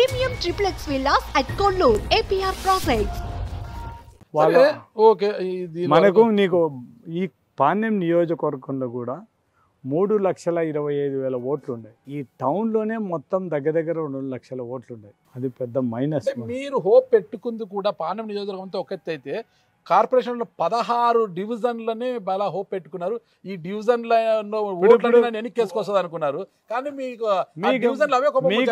Premium triplex villas at Kollur, APR Projects. Okay మనకు నీకు ఈ పాణ్యం నియోజకవర్గంలో కూడా 3,25,000 ఓట్లు ఉన్నాయి. ఈ టౌన్లోనే మొత్తం దగ్గర 2 లక్షల ఓట్లు ఉన్నాయి. అది పెద్ద మైనస్. మీరు హోప్ పెట్టుకుంది కూడా పాణ్యం నియోజకవర్గంతో ఒక ఎత్తు అయితే కార్పొరేషన్లో 16 డివిజన్లనే బాగా హోప్ పెట్టుకున్నారు. ఈ డివిజన్లో ఓట్లను ఎన్నికేసుకొస్తుంది అనుకున్నారు. కానీ మీకు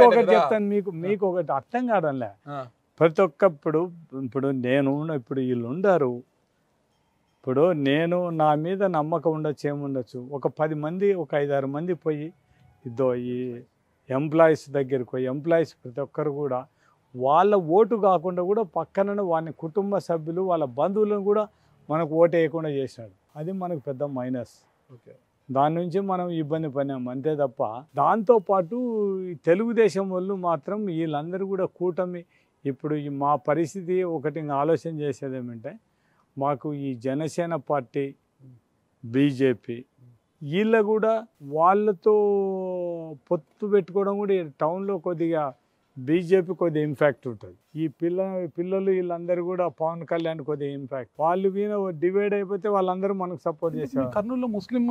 ఒకటి చెప్తాను, మీకు ఒకటి అర్థం కావడంలే. ప్రతి ఇప్పుడు నేను వీళ్ళు ఉండరు. ఇప్పుడు నేను నా మీద నమ్మకం ఉండొచ్చు, ఏముండొచ్చు. ఒక 10 మంది, ఒక 5-6 మంది పోయి ఈ ఎంప్లాయీస్ దగ్గరికి పోయి ఎంప్లాయీస్ ప్రతి ఒక్కరు కూడా వాళ్ళ ఓటు కాకుండా కూడా పక్కన వాళ్ళ కుటుంబ సభ్యులు, వాళ్ళ బంధువులను కూడా మనకు ఓటు వేయకుండా చేసినాడు. అది మనకు పెద్ద మైనస్. ఓకే, దాని నుంచి మనం ఇబ్బంది పడినాం అంతే తప్ప. దాంతోపాటు తెలుగుదేశం వాళ్ళు మాత్రం వీళ్ళందరూ కూడా కూటమి. ఇప్పుడు మా పరిస్థితి ఒకటి ఆలోచన చేసేది ఏమంటే, మాకు ఈ జనసేన పార్టీ, బీజేపీ వీళ్ళ కూడా వాళ్ళతో పొత్తు పెట్టుకోవడం కూడా టౌన్లో కొద్దిగా బీజేపీ కొద్దిగా ఇంపాక్ట్ ఉంటుంది. ఈ పిల్లలు వీళ్ళందరూ కూడా పవన్ కళ్యాణ్ కొద్దిగా ఇంపాక్ట్. వాళ్ళు వీణ డివైడ్ అయిపోతే వాళ్ళందరూ మనకు సపోర్ట్ చేశారు. కర్నూలులో ముస్లిం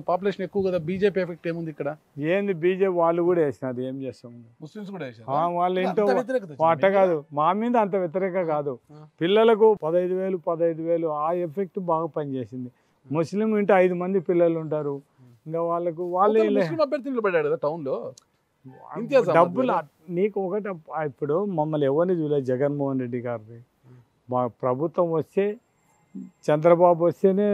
పాపులేషన్ ఎక్కువ కదా, బీజేపీ ఎఫెక్ట్ ఏముంది ఇక్కడ? ఏంది బీజేపీ వాళ్ళు కూడా వేసినారు, ఏం చేస్తాం. ముస్లిమ్స్ కూడా వాళ్ళు ఏంటో అట్ట కాదు, మా మీద అంత వ్యతిరేక కాదు. పిల్లలకు 15,000 ఆ ఎఫెక్ట్ బాగా పనిచేసింది. ముస్లిం ఇంటే 5 మంది పిల్లలు ఉంటారు. ఇంకా వాళ్ళకు వాళ్ళు అభ్యర్థి నిలబడ్డాడు కదా టౌన్ లో. డబ్బులు నీకు ఒకటి, ఇప్పుడు మమ్మల్ని ఎవరిని చూడలేదు. జగన్మోహన్ రెడ్డి గారిని మా ప్రభుత్వం వస్తే, చంద్రబాబు వస్తేనే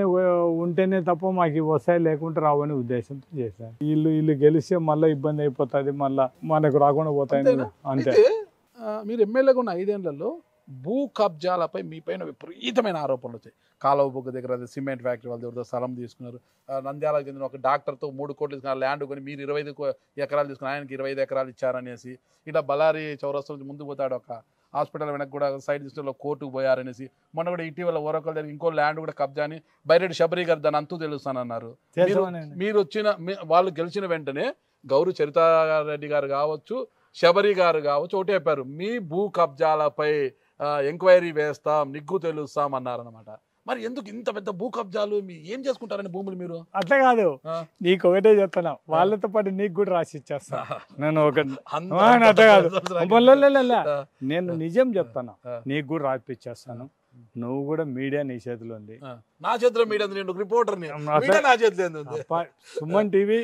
ఉంటేనే తప్ప మాకు వస్తాయి, లేకుంటే రావని ఉద్దేశంతో చేశారు. వీళ్ళు గెలిస్తే మళ్ళీ ఇబ్బంది అయిపోతుంది, మళ్ళీ మనకు రాకుండా పోతాయి అంతే. మీరు ఎమ్మెల్యేగా ఉన్న 5 ఏళ్లలో భూ కబ్జాలపై మీ పైన విపరీతమైన ఆరోపణలు వచ్చాయి. కాలువ బొగ్గ దగ్గర సిమెంట్ ఫ్యాక్టరీ వాళ్ళ దగ్గర స్థలం తీసుకున్నారు. నంద్యాలకు చెందిన ఒక డాక్టర్తో 3 కోట్లు తీసుకున్నారు ల్యాండ్ కొని, మీరు 25 ఎకరాలు తీసుకుని ఆయనకి 25 ఎకరాలు ఇచ్చారనేసి, ఇలా బళ్ళారి చౌరస్తా నుంచి ముందుకు పోతాడు ఒక హాస్పిటల్ వెనక్కి కూడా సైడ్ తీసుకుని కోర్టుకు పోయారనేసి, మొన్న కూడా ఇటీవల ఓరకల్ దగ్గర ఇంకో ల్యాండ్ కూడా కబ్జా అని బైరెడ్డి శబరి గారు దాని అంతూ తెలుస్తానన్నారు. మీరు వాళ్ళు గెలిచిన వెంటనే గౌరు చరితారెడ్డి గారు కావచ్చు, శబరి గారు కావచ్చు ఒకటి చెప్పారు, మీ భూ కబ్జాలపై ఎంక్వైరీ వేస్తాం, నిగ్గు తెలుస్తాం అన్నారనమాట. మరి ఎందుకు ఇంత పెద్ద భూ కబ్జాలు? ఏం చేసుకుంటారని భూములు మీరు? అట్లా కాదు, నీకు ఒకటే చెప్తాను, వాళ్ళతో పాటు నీకు కూడా రాసి ఇచ్చేస్తా. నేను అట్లా కాదు, నేను నిజం చెప్తాను, నీకు కూడా రాసిచ్చేస్తాను. నువ్వు కూడా మీడియా నీ చేతిలో ఉంది. నా చేతిలో మీడియా, రిపోర్టర్ నా చేతిలో. సుమన్ టీవీ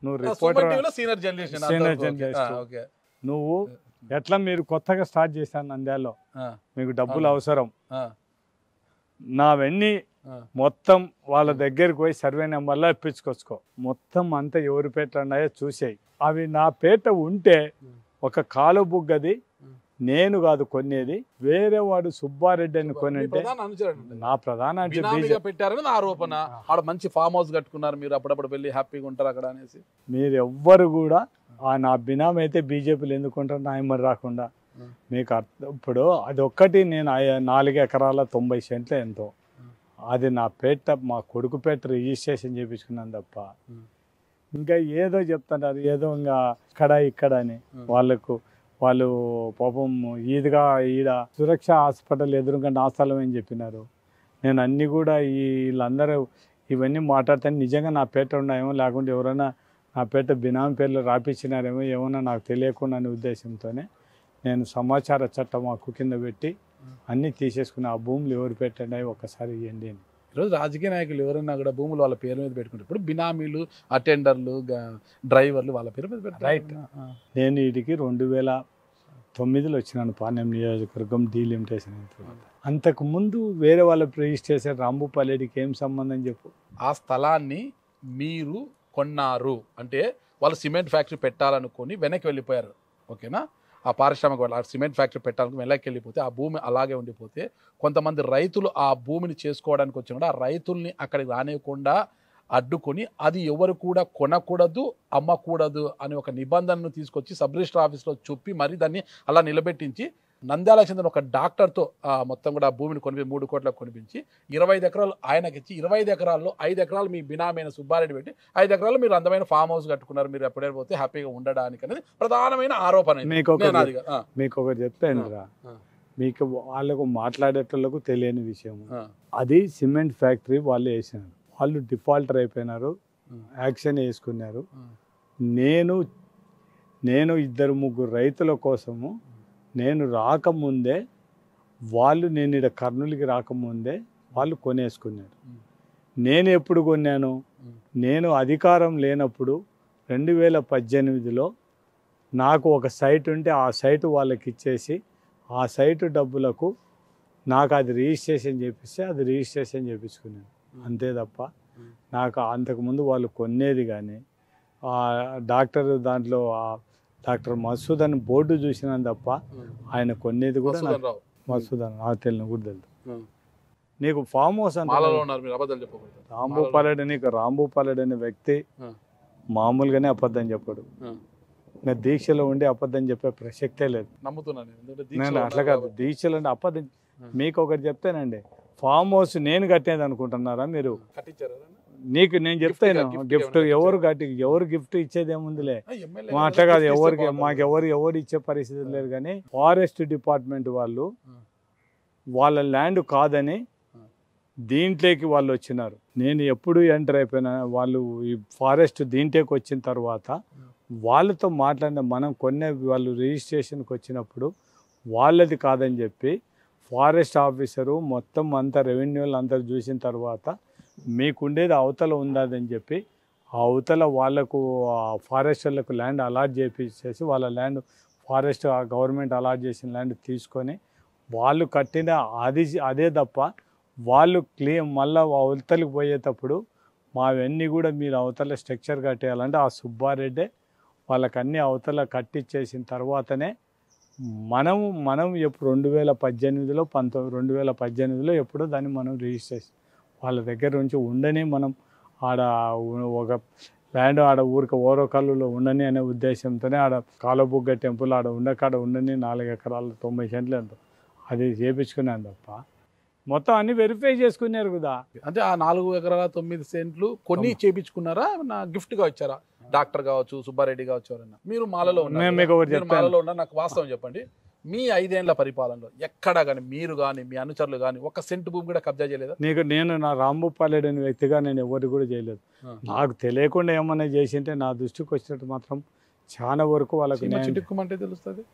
నువ్వు రిపోర్టర్, సీనియర్ జర్నలిస్ట్. నువ్వు ఎట్లా మీరు కొత్తగా స్టార్ట్ చేశాను నంద్యాలలో, మీకు డబ్బులు అవసరం, నావన్నీ మొత్తం వాళ్ళ దగ్గరికి పోయి సర్వే నెంబర్లో ఇప్పించుకొచ్చుకో. మొత్తం అంతా ఎవరి పేట ఉన్నాయో చూసాయి. అవి నా పేట ఉంటే ఒక కాలు బుగ్గది నేను కాదు కొనేది, వేరే వాడు సుబ్బారెడ్డి అని కొనంటే నా ప్రధాన పెట్టారని ఆరోపణ. ఆడ మంచి ఫామ్ హౌస్ కట్టుకున్నారు మీరు, అప్పుడప్పుడు వెళ్ళి హ్యాపీగా ఉంటారు అక్కడ అనేసి. మీరు ఎవ్వరు కూడా నా బినామీ అయితే బీజేపీలు ఎందుకుంటారు నా ఎమ్మడి రాకుండా మీకు ఇప్పుడు అది ఒక్కటి. నేను 4 ఎకరాల 90 సెంట్లు ఎంతో, అది నా పేట, మా కొడుకు పేట రిజిస్ట్రేషన్ చేయించుకున్నాను తప్ప ఇంకా ఏదో చెప్తున్నారు, ఏదో ఇంకా ఇక్కడ అని. వాళ్ళు పాపం ఈదిగా ఈడ సురక్ష హాస్పిటల్ ఎదురుగా నా స్థలం అని చెప్పినారు. నేను అన్నీ కూడా వీళ్ళందరూ ఇవన్నీ మాట్లాడితే నిజంగా నా పేట ఉన్నాయేమో, లేకుంటే ఎవరైనా నా పేట బినామీ పేర్లు రాపించినారేమో ఏమన్నా నాకు తెలియకుండా అనే ఉద్దేశంతోనే నేను సమాచార చట్టం హక్కు కింద పెట్టి అన్నీ తీసేసుకుని ఆ భూములు ఎవరు పెట్టండి ఒక్కసారి ఇవ్వండి అని. ఈరోజు రాజకీయ నాయకులు ఎవరైనా కూడా భూములు వాళ్ళ పేరు మీద పెట్టుకుంటారు. ఇప్పుడు బినామీలు, అటెండర్లు, డ్రైవర్లు వాళ్ళ పేరు మీద పెట్టారు. రైట్. నేను వీటికి 2009లో వచ్చినాను పాణ్యం నియోజకవర్గం డీలిమిటేషన్. అంతకుముందు వేరే వాళ్ళ రిజిస్ట్రేషన్ రాంభూపాలెడ్డికి ఏం సంబంధం చెప్పు? ఆ స్థలాన్ని మీరు కొన్నారు అంటే వాళ్ళు సిమెంట్ ఫ్యాక్టరీ పెట్టాలనుకొని వెనక్కి వెళ్ళిపోయారు, ఓకేనా? ఆ పారిశ్రామిక వాళ్ళు ఆ సిమెంట్ ఫ్యాక్టరీ పెట్టాలని వెనక్కి వెళ్ళిపోతే ఆ భూమి అలాగే ఉండిపోతే కొంతమంది రైతులు ఆ భూమిని చేసుకోవడానికి వచ్చిన కూడా ఆ రైతుల్ని అక్కడికి రానివ్వకుండా అడ్డుకొని అది ఎవరు కూడా కొనకూడదు, అమ్మకూడదు అనే ఒక నిబంధనను తీసుకొచ్చి సబ్ రిజిస్టర్ ఆఫీస్లో చూపి మరి దాన్ని అలా నిలబెట్టించి నంద్యాలకు చెందిన ఒక డాక్టర్తో మొత్తం కూడా ఆ భూమిని 3 కోట్లకు కొనిపించి 25 ఎకరాలు ఆయనకి ఇచ్చి 25 ఎకరాల్లో 5 ఎకరాలు మీ బినామైన సుబ్బారెడ్డి పెట్టి 5 ఎకరాలు మీరు అందమైన ఫామ్ హౌస్ కట్టుకున్నారు, మీరు ఎప్పుడే పోతే హ్యాపీగా ఉండడానికి అనేది ప్రధానమైన ఆరోపణ. మీకు ఒకటి చెప్తాను రా, మీకు వాళ్ళకు మాట్లాడేటోళ్ళకు తెలియని విషయం, అది సిమెంట్ ఫ్యాక్టరీ వాళ్ళు వేసినారు, వాళ్ళు డిఫాల్టర్ అయిపోయినారు, యాక్షన్ వేసుకున్నారు. నేను 2-3 రైతుల కోసము నేను రాకముందే వాళ్ళు, నేను ఇక్కడ కర్నూలుకి రాకముందే వాళ్ళు కొనేసుకున్నారు. నేను ఎప్పుడు కొన్నాను, నేను అధికారం లేనప్పుడు 2018లో నాకు ఒక సైట్ ఉంటే ఆ సైటు వాళ్ళకి ఇచ్చేసి ఆ సైటు డబ్బులకు నాకు అది రిజిస్ట్రేషన్ చేపిస్తే అది రిజిస్ట్రేషన్ చేయించుకున్నాను. అంతే తప్ప నాకు అంతకుముందు వాళ్ళు కొనేది కానీ డాక్టర్ దాంట్లో డాక్టర్ మసూద్ అని బోర్డు చూసినాను తప్ప ఆయన కొనేది కూడా మసూద్ అని నాకు తెలియని కూడా తెలుసు. నీకు ఫామ్ హౌస్ అంటే రాంభూపాలెడ్డి, నీకు రాంభూపాలెడ్డి అనే వ్యక్తి మామూలుగానే అబద్ధం చెప్పాడు. నేను దీక్షలో ఉండి అబద్ధం చెప్పే ప్రసక్తే లేదు. నేను అట్లా కాదు, దీక్షలో ఉండి అబద్ధం. మీకు ఒకటి చెప్తానండి, ఫామ్ హౌస్ నేను కట్టేది అనుకుంటున్నారా మీరు? నీకు నేను చెప్తాను గిఫ్ట్, ఎవరు గిఫ్ట్ ఇచ్చేది ఏముందిలే, అట్లా కాదు, ఎవరు ఇచ్చే పరిస్థితి లేదు. కానీ ఫారెస్ట్ డిపార్ట్మెంట్ వాళ్ళు వాళ్ళ ల్యాండ్ కాదని దీంట్లోకి వాళ్ళు వచ్చినారు. నేను ఎప్పుడు ఎంటర్ అయిపోయినా వాళ్ళు ఈ ఫారెస్ట్ దీంట్లోకి వచ్చిన తర్వాత వాళ్ళతో మాట్లాడిన మనం వాళ్ళు రిజిస్ట్రేషన్కి వచ్చినప్పుడు వాళ్ళది కాదని చెప్పి ఫారెస్ట్ ఆఫీసరు మొత్తం అంతా రెవెన్యూలు అందరు చూసిన తర్వాత మీకుండేది అవతల ఉందని చెప్పి ఆ అవతల వాళ్ళకు ఫారెస్ట్ వాళ్ళకు ల్యాండ్ అలాట్ చేపించేసి వాళ్ళ ల్యాండ్ ఫారెస్ట్ గవర్నమెంట్ అలాట్ చేసిన ల్యాండ్ తీసుకొని వాళ్ళు కట్టిన అదే తప్ప వాళ్ళు మళ్ళీ అవతలకి పోయేటప్పుడు మావన్నీ కూడా మీరు అవతల స్ట్రక్చర్ కట్టేయాలంటే ఆ సుబ్బారెడ్డే వాళ్ళకన్నీ అవతల కట్టించేసిన తర్వాతనే మనం ఎప్పుడు 2018లో ఎప్పుడో దాన్ని మనం రిజిస్ట్రేషన్ వాళ్ళ దగ్గర నుంచి ఉండని మనం ఆడ ఒక ల్యాండ్ ఆడ ఊరికి ఓరకల్లులో ఉండని అనే ఉద్దేశంతోనే ఆడ కాలబుగ్గ టెంపుల్ ఆడ ఉండని 4 ఎకరాలు 90 సెంట్లు ఎంతో అది చేయించుకున్నాను తప్ప మొత్తం అన్ని వెరిఫై చేసుకున్నారు కదా. అంటే ఆ 4 ఎకరాల 9 సెంట్లు కొన్ని చేయించుకున్నారా, నా గిఫ్ట్గా వచ్చారా? డాక్టర్ కావచ్చు, సుబ్బారెడ్డి కావచ్చు, ఎవరన్నా మీరు మాలలో ఉన్నారు, నాకు వాస్తవం చెప్పండి. మీ 5 ఏళ్ల పరిపాలనలో ఎక్కడా కానీ మీరు కానీ మీ అనుచరులు కానీ ఒక సెంటు భూమి కూడా కబ్జా చేయలేదా? నేను నా రాంభూపాలెడ్డి అనే వ్యక్తిగా నేను ఎవరు కూడా చేయలేదు. నాకు తెలియకుండా ఏమన్నా చేసింటే నా దృష్టికి వచ్చినట్టు మాత్రం చాలా వరకు వాళ్ళకి చిటుక్కుమంటే తెలుస్తుంది.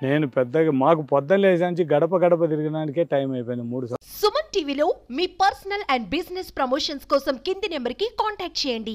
నేను పెద్దగా మాకు పొద్దున్న లేచి గడప తిరగడానికే టైం అయిపోయింది 3 సార్లు. సుమన్ టీవీలో మీ పర్సనల్ అండ్ బిజినెస్ ప్రమోషన్స్ కోసం కింది నెంబర్కి కాంటాక్ట్ చేయండి.